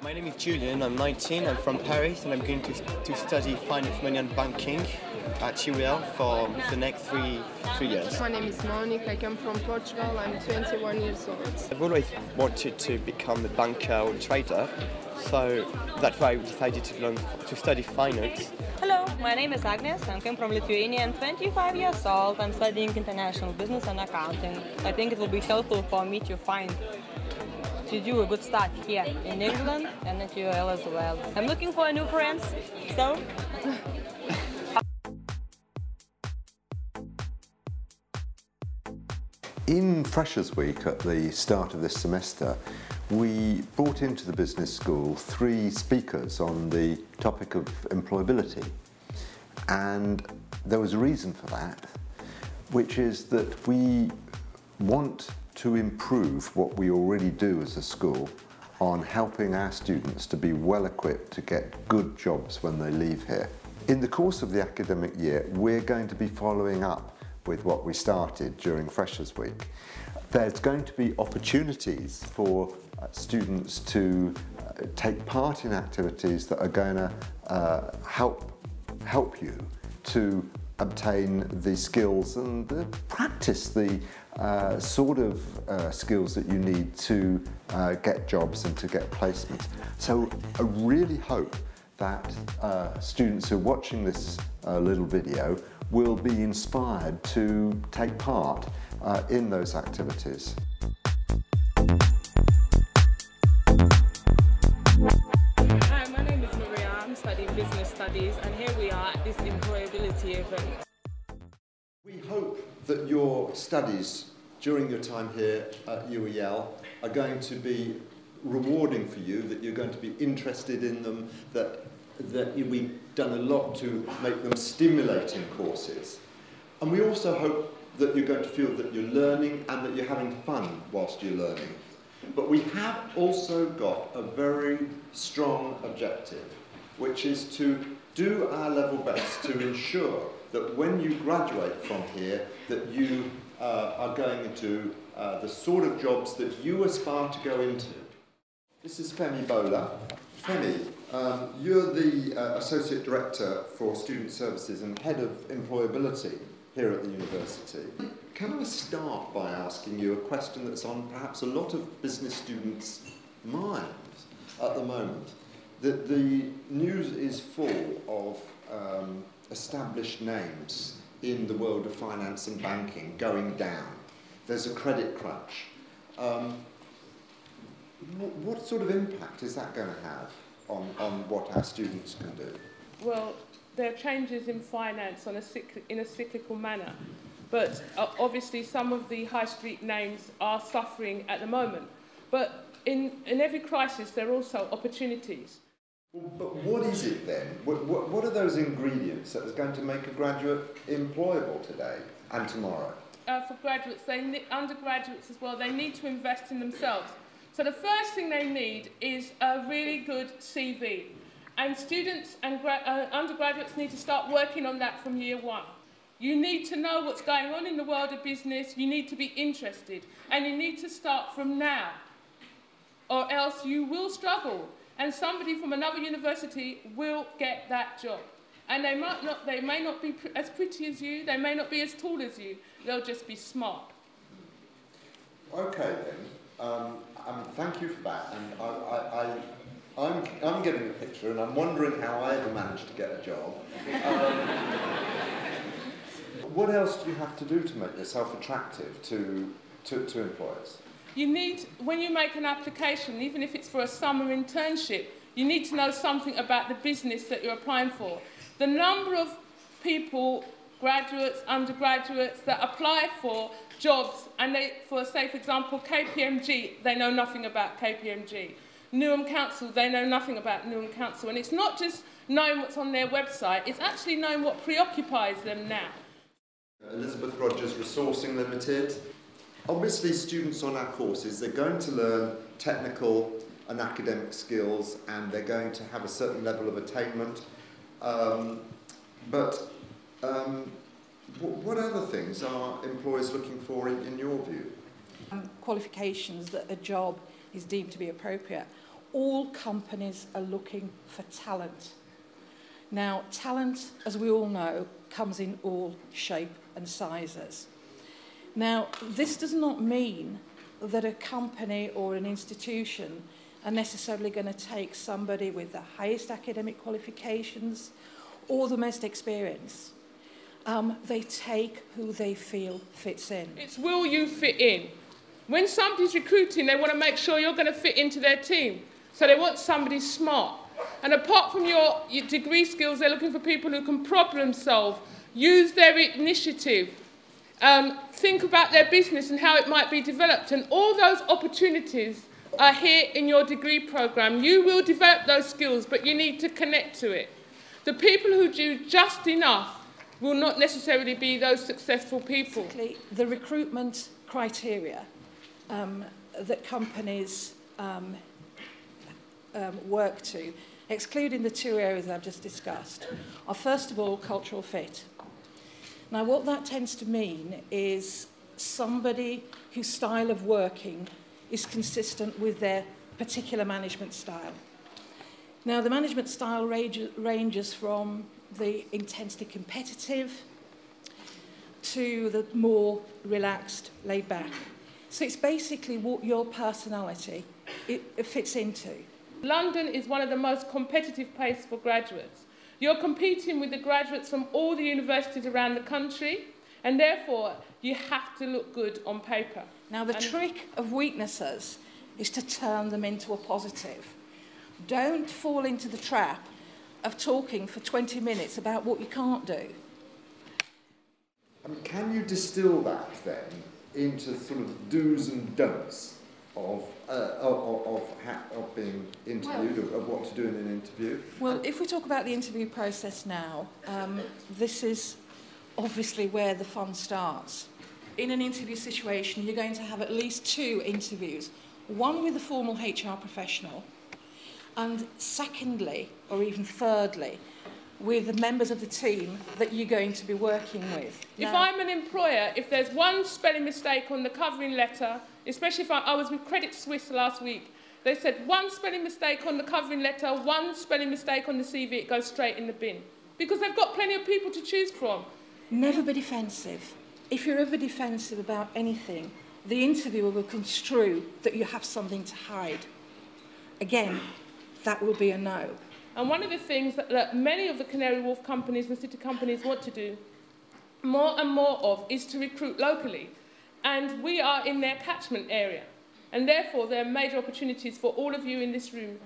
My name is Julian, I'm 19, I'm from Paris and I'm going to study Finance, Money and Banking at UEL for the next three years. My name is Monica, I come from Portugal, I'm 21 years old. I've always wanted to become a banker or a trader, so that's why I decided to study finance. Hello, my name is Agnes, I come from Lithuania, I'm 25 years old, I'm studying international business and accounting. I think it will be helpful for me to do a good start here in England and at UEL as well. I'm looking for new friends, so... In Freshers' Week at the start of this semester, we brought into the business school 3 speakers on the topic of employability. And there was a reason for that, which is that we want to improve what we already do as a school on helping our students to be well equipped to get good jobs when they leave here. In the course of the academic year, we're going to be following up with what we started during Freshers' Week. There's going to be opportunities for students to take part in activities that are going to help you to obtain the skills and practice the sort of skills that you need to get jobs and to get placements. So I really hope that students who are watching this little video will be inspired to take part in those activities. Hi, my name is Maria, I'm studying business studies and here we are at this employability event. We hope that your studies during your time here at UEL are going to be rewarding for you, that you're going to be interested in them, that we've done a lot to make them stimulating courses. And we also hope that you're going to feel that you're learning and that you're having fun whilst you're learning. But we have also got a very strong objective, which is to do our level best to ensure that when you graduate from here, that you are going into the sort of jobs that you aspire to go into. This is Femi Bola. Femi, you're the Associate Director for Student Services and Head of Employability here at the university. Can I start by asking you a question that's on perhaps a lot of business students' minds at the moment? That the news is full of established names in the world of finance and banking going down. There's a credit crunch. What sort of impact is that going to have on what our students can do? Well, there are changes in finance in a cyclical manner, but obviously some of the high street names are suffering at the moment. But in every crisis there are also opportunities. But what is it then? What are those ingredients that is going to make a graduate employable today and tomorrow? For graduates, undergraduates as well, they need to invest in themselves. So the first thing they need is a really good CV. And students and undergraduates need to start working on that from year 1. You need to know what's going on in the world of business, you need to be interested, and you need to start from now, or else you will struggle. And somebody from another university will get that job. And they may not be as pretty as you, they may not be as tall as you, they'll just be smart. Okay then, thank you for that. And I'm getting a picture and I'm wondering how I ever managed to get a job. What else do you have to do to make yourself attractive to employers? You need, when you make an application, even if it's for a summer internship, you need to know something about the business that you're applying for. The number of people, graduates, undergraduates, that apply for jobs, and for example, KPMG, they know nothing about KPMG. Newham Council, they know nothing about Newham Council. And it's not just knowing what's on their website, it's actually knowing what preoccupies them now. Elizabeth Rogers, Resourcing Limited. Obviously, students on our courses, they're going to learn technical and academic skills and they're going to have a certain level of attainment. What other things are employers looking for in your view? Qualifications that a job is deemed to be appropriate. all companies are looking for talent. Now, talent, as we all know, comes in all shape and sizes. Now, this does not mean that a company or an institution are necessarily going to take somebody with the highest academic qualifications or the most experience. They take who they feel fits in. It's will you fit in? When somebody's recruiting, they want to make sure you're going to fit into their team. So they want somebody smart. And apart from your degree skills, they're looking for people who can problem solve, use their initiative, think about their business and how it might be developed. And all those opportunities are here in your degree programme. You will develop those skills, but you need to connect to it. The people who do just enough will not necessarily be those successful people. Basically, the recruitment criteria that companies work to, excluding the two areas I've just discussed, are first of all cultural fit. Now, what that tends to mean is somebody whose style of working is consistent with their particular management style. Now, the management style ranges from the intensely competitive to the more relaxed, laid back. So it's basically what your personality it fits into. London is one of the most competitive places for graduates. You're competing with the graduates from all the universities around the country, and therefore you have to look good on paper. Now, the trick of weaknesses is to turn them into a positive. Don't fall into the trap of talking for 20 minutes about what you can't do. Can you distill that then into sort of do's and don'ts of being interviewed, of what to do in an interview? Well, if we talk about the interview process now, this is obviously where the fun starts. In an interview situation, you're going to have at least 2 interviews, one with a formal HR professional, and secondly, or even thirdly, with the members of the team that you're going to be working with. If I'm an employer, if there's one spelling mistake on the covering letter, especially if I was with Credit Suisse last week, they said one spelling mistake on the covering letter, one spelling mistake on the CV, it goes straight in the bin. Because they've got plenty of people to choose from. Never be defensive. If you're ever defensive about anything, the interviewer will construe that you have something to hide. Again, that will be a no. And one of the things that many of the Canary Wharf companies and city companies want to do more and more of is to recruit locally. And we are in their catchment area. And therefore, there are major opportunities for all of you in this room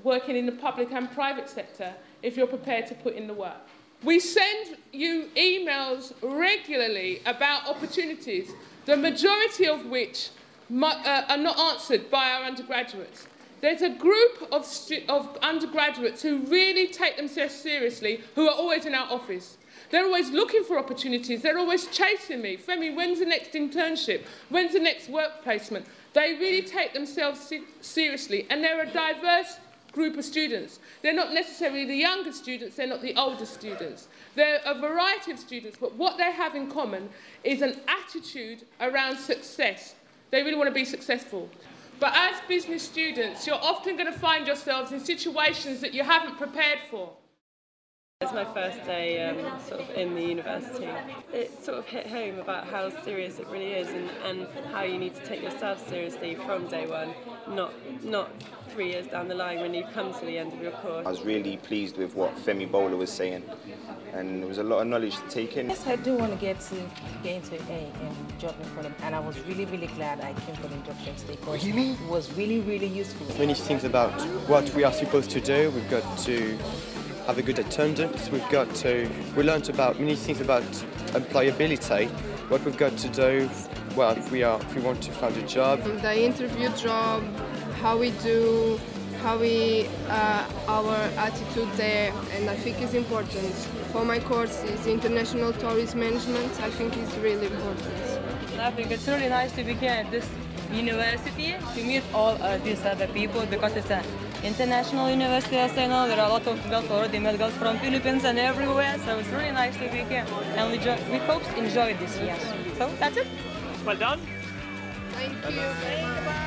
working in the public and private sector if you're prepared to put in the work. We send you emails regularly about opportunities, the majority of which are not answered by our undergraduates. There's a group of undergraduates who really take themselves seriously, who are always in our office. They're always looking for opportunities. They're always chasing me. Femi, when's the next internship? When's the next work placement? They really take themselves seriously, and they're a diverse group of students. They're not necessarily the younger students, they're not the older students. They're a variety of students, but what they have in common is an attitude around success. They really want to be successful. But as business students, you're often going to find yourselves in situations that you haven't prepared for. It's my first day sort of in the university. It sort of hit home about how serious it really is and how you need to take yourself seriously from day one, not 3 years down the line when you come to the end of your course. I was really pleased with what Femi Bowler was saying, and there was a lot of knowledge to take in. Yes, I do want to get into a job in front of them, and I was really, really glad I came for the induction today because it was really, really useful. Many things about what we are supposed to do. We've got to have a good attendance. We learned about many things about employability, what we've got to do, well, if we want to find a job. The interview job, how we do, our attitude there, and I think it's important. For my course is International Tourism Management. I think it's really important. I think it's really nice to be here at this university to meet all these other people because it's an international university, as I know. There are a lot of girls already met girls from Philippines and everywhere, so it's really nice to be here. And we hope to enjoy this year. So that's it. Well done. Thank you. Bye.